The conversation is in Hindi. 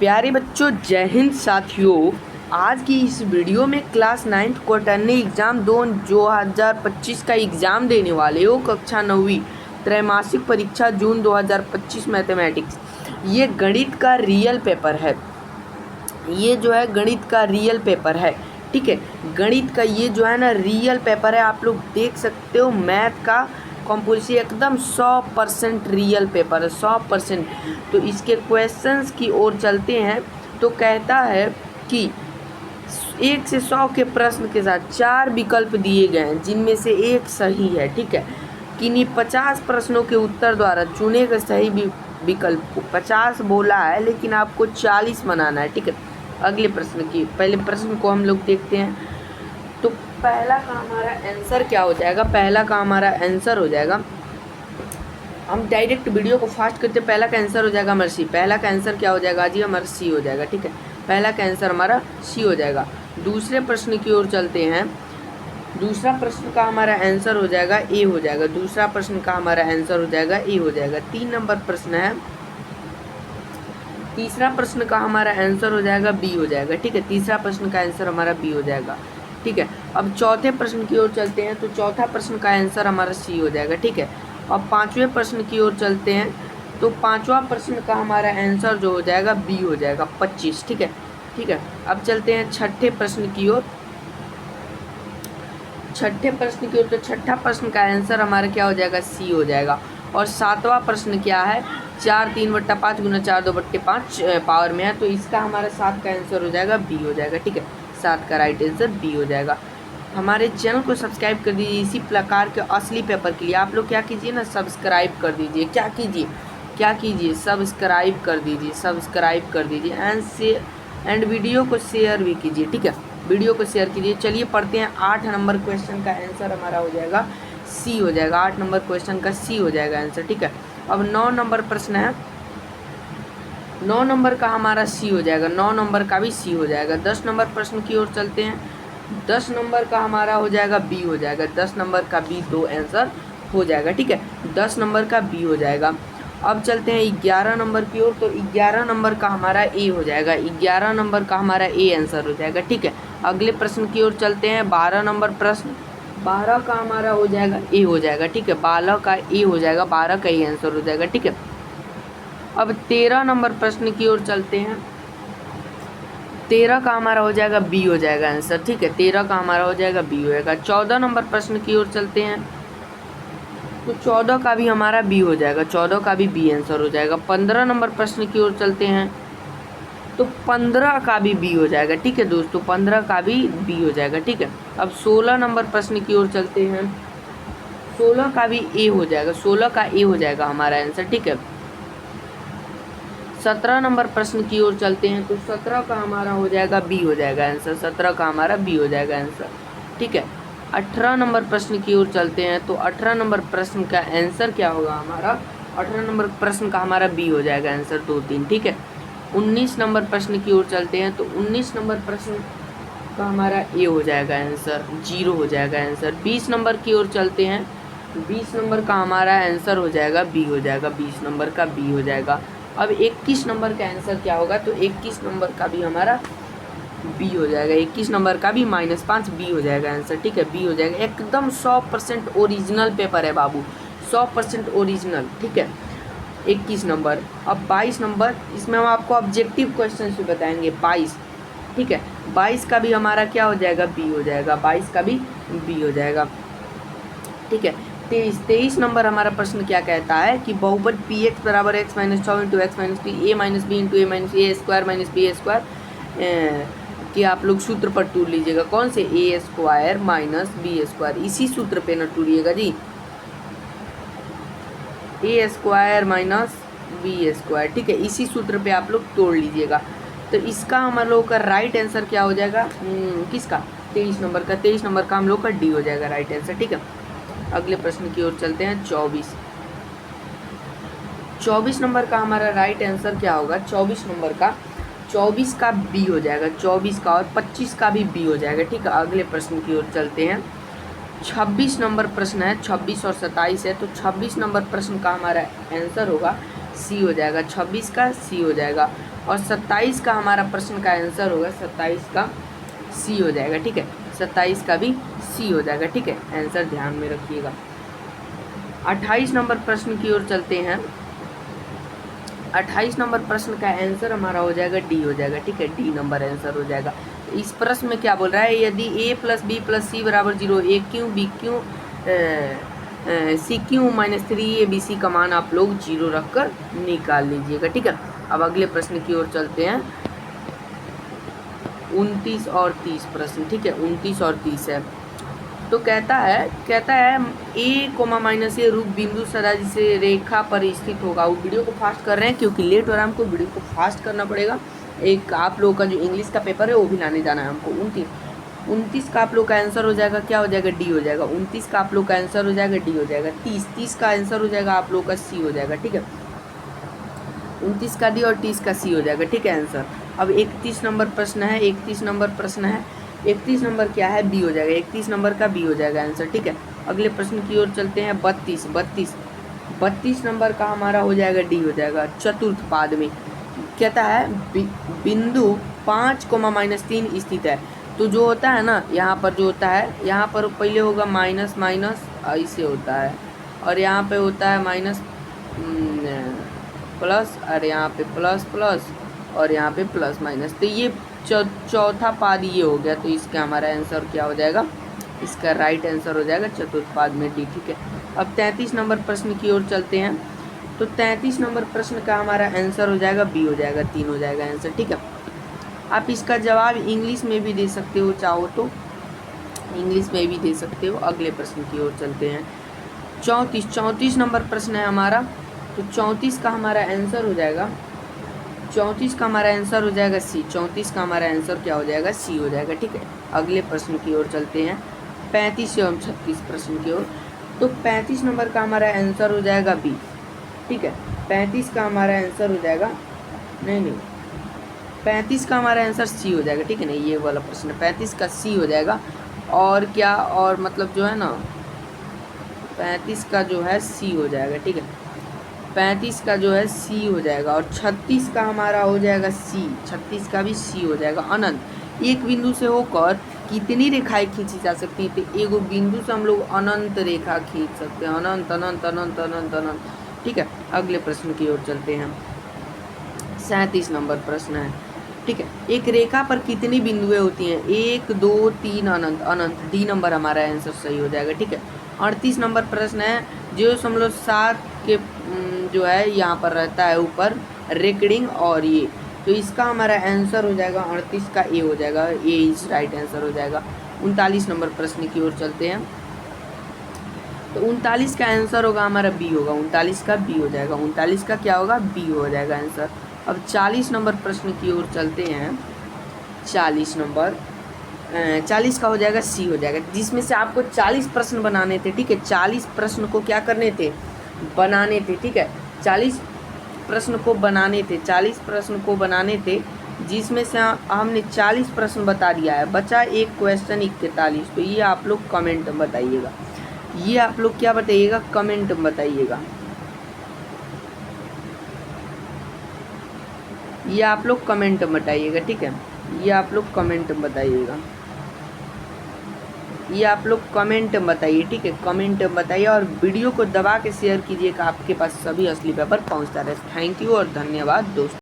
प्यारे बच्चों, जय हिंद साथियों। आज की इस वीडियो में क्लास 9th क्वार्टरली एग्ज़ाम 2025 का एग्ज़ाम देने वाले हो। कक्षा 9वीं त्रैमासिक परीक्षा जून 2025 मैथमेटिक्स। ये गणित का रियल पेपर है। ये जो है गणित का रियल पेपर है। ठीक है, गणित का ये जो है ना रियल पेपर है। आप लोग देख सकते हो मैथ का कंपोजिशन एकदम 100% रियल पेपर है, 100%। तो इसके क्वेश्चंस की ओर चलते हैं। तो कहता है कि 1 से 100 के प्रश्न के साथ 4 विकल्प दिए गए हैं जिनमें से एक सही है। ठीक है, किन्हीं 50 प्रश्नों के उत्तर द्वारा चुने गए सही विकल्प को 50 बोला है, लेकिन आपको 40 बनाना है। ठीक है, अगले प्रश्न की पहले प्रश्न को हम लोग देखते हैं। तो पहला का हमारा आंसर क्या हो जाएगा? पहला का हमारा आंसर हो जाएगा, हम डायरेक्ट वीडियो को फास्ट करते, पहला का आंसर हो जाएगा हमारा सी। पहला का आंसर क्या हो जाएगा जी? हमारा सी हो जाएगा। ठीक है, पहला का आंसर हमारा सी हो जाएगा। दूसरे प्रश्न की ओर चलते हैं। दूसरा प्रश्न का हमारा आंसर हो जाएगा ए हो जाएगा। दूसरा प्रश्न का हमारा आंसर हो जाएगा ए हो जाएगा। 3 नंबर प्रश्न है, तीसरा प्रश्न का हमारा आंसर हो जाएगा बी हो जाएगा। ठीक है, तीसरा प्रश्न का आंसर हमारा बी हो जाएगा। ठीक है, अब चौथे प्रश्न की ओर चलते हैं। तो चौथा प्रश्न का आंसर हमारा सी हो जाएगा। ठीक है, अब पांचवें प्रश्न की ओर चलते हैं। तो पांचवा प्रश्न का हमारा आंसर जो हो जाएगा बी हो जाएगा, 25। ठीक है, ठीक है, अब चलते हैं छठे प्रश्न की ओर। छठे प्रश्न की ओर, तो छठा प्रश्न का आंसर हमारा क्या हो जाएगा? सी हो जाएगा। और सातवां प्रश्न क्या है? 4 3/5 गुना 4 2/5 पावर में है, तो इसका हमारा 7 का आंसर हो जाएगा बी हो जाएगा। ठीक है, 7 का राइट आंसर बी हो जाएगा। हमारे चैनल को सब्सक्राइब कर दीजिए। इसी प्रकार के असली पेपर के लिए आप लोग क्या कीजिए ना, सब्सक्राइब कर दीजिए। क्या कीजिए? सब्सक्राइब कर दीजिए, सब्सक्राइब कर दीजिए एंड वीडियो को शेयर भी कीजिए। ठीक है, वीडियो को शेयर कीजिए। चलिए पढ़ते हैं। 8 नंबर क्वेश्चन का आंसर हमारा हो जाएगा सी हो जाएगा। 8 नंबर क्वेश्चन का सी हो जाएगा आंसर। ठीक है, अब 9 नंबर प्रश्न है। 9 नंबर का हमारा सी हो जाएगा। 9 नंबर का भी सी हो जाएगा। 10 नंबर प्रश्न की ओर चलते हैं। 10 नंबर का हमारा हो जाएगा बी हो जाएगा। 10 नंबर का बी तो आंसर हो जाएगा। ठीक है, 10 नंबर का बी हो जाएगा। अब चलते हैं 11 नंबर की ओर। तो 11 नंबर का हमारा ए हो जाएगा। 11 नंबर का हमारा ए आंसर हो जाएगा। ठीक है, अगले प्रश्न की ओर चलते हैं। 12 नंबर प्रश्न, 12 का हमारा हो जाएगा ए हो जाएगा। ठीक है, 12 का ए हो जाएगा, 12 का ए आंसर हो जाएगा। ठीक है, अब 13 नंबर प्रश्न की ओर चलते हैं। 13 का हमारा हो जाएगा बी हो जाएगा आंसर। ठीक है, 13 का हमारा हो जाएगा बी हो जाएगा। 14 नंबर प्रश्न की ओर चलते हैं। तो 14 का भी हमारा बी हो जाएगा। 14 का भी बी आंसर हो जाएगा। 15 नंबर प्रश्न की ओर चलते हैं। तो 15 का भी बी हो जाएगा। ठीक है दोस्तों, 15 का भी बी हो जाएगा। ठीक है, अब 16 नंबर प्रश्न की ओर चलते हैं। 16 का भी ए हो जाएगा। 16 का ए हो जाएगा हमारा आंसर। ठीक है, 17 नंबर प्रश्न की ओर चलते हैं। तो 17 का हमारा हो जाएगा बी हो जाएगा आंसर। 17 का हमारा बी हो जाएगा आंसर। ठीक है, 18 नंबर प्रश्न की ओर चलते हैं। तो 18 नंबर प्रश्न का आंसर क्या होगा हमारा? 18 नंबर प्रश्न का हमारा बी हो जाएगा आंसर 2 3। ठीक है, 19 नंबर प्रश्न की ओर चलते हैं। तो 19 नंबर प्रश्न का हमारा ए हो जाएगा आंसर, 0 हो जाएगा आंसर। 20 नंबर की ओर चलते हैं। 20 नंबर का हमारा आंसर हो जाएगा बी हो जाएगा। 20 नंबर का बी हो जाएगा। अब 21 नंबर का आंसर क्या होगा? तो 21 नंबर का भी हमारा बी हो जाएगा। 21 नंबर का भी -5 बी हो जाएगा आंसर। ठीक है, बी हो जाएगा। एकदम 100% ओरिजिनल पेपर है बाबू, 100% ओरिजिनल। ठीक है, 21 नंबर। अब 22 नंबर, इसमें हम आपको ऑब्जेक्टिव क्वेश्चन भी बताएंगे। 22, ठीक है, 22 का भी हमारा क्या हो जाएगा? बी हो जाएगा। 22 का भी बी हो जाएगा। ठीक है, 23 नंबर हमारा प्रश्न क्या कहता है कि बहुपद पी एक्स बराबर x - 6 × x - p a - b × a - a square - b square कि आप लोग सूत्र पर टूर लीजिएगा। कौन से? a square - b square. इसी सूत्र पे न टूरिएगा जी, a स्क्वायर - b स्क्वायर। ठीक है, इसी सूत्र पे आप लोग तोड़ लीजिएगा। तो इसका हम लोग का राइट आंसर क्या हो जाएगा? किसका? 23 नंबर का। 23 नंबर का हम लोग का डी हो जाएगा राइट आंसर। ठीक है, अगले प्रश्न की ओर चलते हैं। 24 नंबर का हमारा राइट आंसर क्या होगा? 24 नंबर का, 24 का बी हो जाएगा। 24 का और 25 का भी बी हो जाएगा। ठीक है, अगले प्रश्न की ओर चलते हैं। 26 नंबर प्रश्न है। 26 और 27 है। तो 26 नंबर प्रश्न का हमारा आंसर होगा सी हो जाएगा। 26 का सी हो जाएगा। और 27 का हमारा प्रश्न का आंसर होगा 27 का सी हो जाएगा, ठीक है। 27 का भी सी हो जाएगा, ठीक है। आंसर ध्यान में रखिएगा। 28 नंबर प्रश्न की ओर चलते हैं। 28 नंबर प्रश्न का आंसर हमारा हो जाएगा डी हो जाएगा, ठीक है। डी नंबर आंसर हो जाएगा। इस प्रश्न में क्या बोल रहा है, यदि a + b + c = 0, a क्यों b क्यों सी क्यू -3abc का मान आप लोग 0 रखकर निकाल लीजिएगा, ठीक है। अब अगले प्रश्न की ओर चलते हैं। 29 और 30 प्रश्न, ठीक है। 29 और 30 है। तो कहता है a, -a रूप बिंदु सदा जिसे रेखा पर स्थित होगा। वो वीडियो को फास्ट कर रहे हैं क्योंकि लेट हो रहा है, हमको वीडियो को फास्ट करना पड़ेगा। एक आप लोगों का जो इंग्लिश का पेपर है वो भी लाने जाना है हमको। 29 का आप लोग का आंसर हो जाएगा, क्या हो जाएगा, डी हो जाएगा। 29 का आप लोग का आंसर हो जाएगा, डी हो जाएगा। 30 का आंसर हो जाएगा आप लोग का सी हो जाएगा, ठीक है। 29 का डी और 30 का सी हो जाएगा, ठीक है आंसर। अब 31 नंबर प्रश्न है। 31 नंबर प्रश्न है। 31 नंबर क्या है, बी हो जाएगा। 31 नंबर का बी हो जाएगा आंसर, ठीक है। अगले प्रश्न की ओर चलते हैं। 32 नंबर का हमारा हो जाएगा, डी हो जाएगा। चतुर्थ पाद में कहता है बिंदु 5, -3 स्थित है। तो जो होता है ना, यहाँ पर जो होता है, यहाँ पर पहले होगा माइनस माइनस ऐसे होता है, और यहाँ पे होता है माइनस प्लस, और यहाँ पे प्लस प्लस, और यहाँ पे प्लस माइनस। तो ये चौथा पाद ये हो गया। तो इसका हमारा आंसर क्या हो जाएगा, इसका राइट आंसर हो जाएगा चतुर्थ पाद में डी, ठीक है। अब 33 नंबर प्रश्न की ओर चलते हैं। तो 33 नंबर प्रश्न का हमारा आंसर हो जाएगा बी हो जाएगा, 3 हो जाएगा आंसर, ठीक है। आप इसका जवाब इंग्लिश में भी दे सकते हो, चाहो तो इंग्लिश में भी दे सकते हो। अगले प्रश्न की ओर चलते हैं। 34 नंबर प्रश्न है हमारा। तो 34 का हमारा आंसर हो जाएगा, 34 का हमारा आंसर हो जाएगा सी। 34 का हमारा आंसर क्या हो जाएगा, सी हो जाएगा, ठीक है। अगले प्रश्न की ओर चलते हैं। 35 एवं 36 प्रश्न की ओर। तो 35 नंबर का हमारा आंसर हो जाएगा बी, ठीक है। 35 का हमारा आंसर हो जाएगा, नहीं 35 का हमारा आंसर सी हो जाएगा, ठीक है ना। ये वाला प्रश्न 35 का सी हो जाएगा। और क्या, और मतलब जो है ना 35 का जो है सी हो जाएगा, ठीक है। 35 का जो है सी हो जाएगा। और 36 का हमारा हो जाएगा सी। 36 का भी सी हो जाएगा। अनंत, एक बिंदु से होकर कितनी रेखाएं खींची जा सकती है। तो एक बिंदु से हम लोग अनंत रेखा खींच सकते हैं, अनंत अनंत अनंत अनंत अनंत, ठीक है। अगले प्रश्न की ओर चलते हैं। 37 नंबर प्रश्न है, ठीक है। एक रेखा पर कितनी बिंदुएं होती हैं, 1 2 3 अनंत, अनंत। डी नंबर हमारा आंसर सही हो जाएगा, ठीक है। 38 नंबर प्रश्न है। 0.7 के जो है यहाँ पर रहता है ऊपर रेकडिंग, और ये, तो इसका हमारा आंसर हो जाएगा 38 का ए हो जाएगा, ए इज राइट आंसर हो जाएगा। 39 नंबर प्रश्न की ओर चलते हैं। तो 39 का आंसर होगा हमारा बी होगा, 39 का बी हो जाएगा। 39 का क्या होगा, बी हो जाएगा आंसर। अब 40 नंबर प्रश्न की ओर चलते हैं। 40 का हो जाएगा सी हो जाएगा, जिसमें से आपको 40 प्रश्न बनाने थे, ठीक है। 40 प्रश्न को क्या करने थे, बनाने थे, ठीक है। 40 प्रश्न को बनाने थे, 40 प्रश्न को बनाने थे, जिसमें से हमने 40 प्रश्न बता दिया है। बचा एक क्वेश्चन 41। तो ये आप लोग कमेंट में बताइएगा, ये आप लोग क्या बताइएगा, कमेंट में बताइएगा। ये आप लोग कमेंट में बताइएगा, ठीक है। ये आप लोग कमेंट में बताइएगा, ये आप लोग कमेंट में बताइए, ठीक है। कमेंट में बताइए और वीडियो को दबा के शेयर कीजिएगा, आपके पास सभी असली पेपर पहुंचता रहे। थैंक यू और धन्यवाद दोस्तों।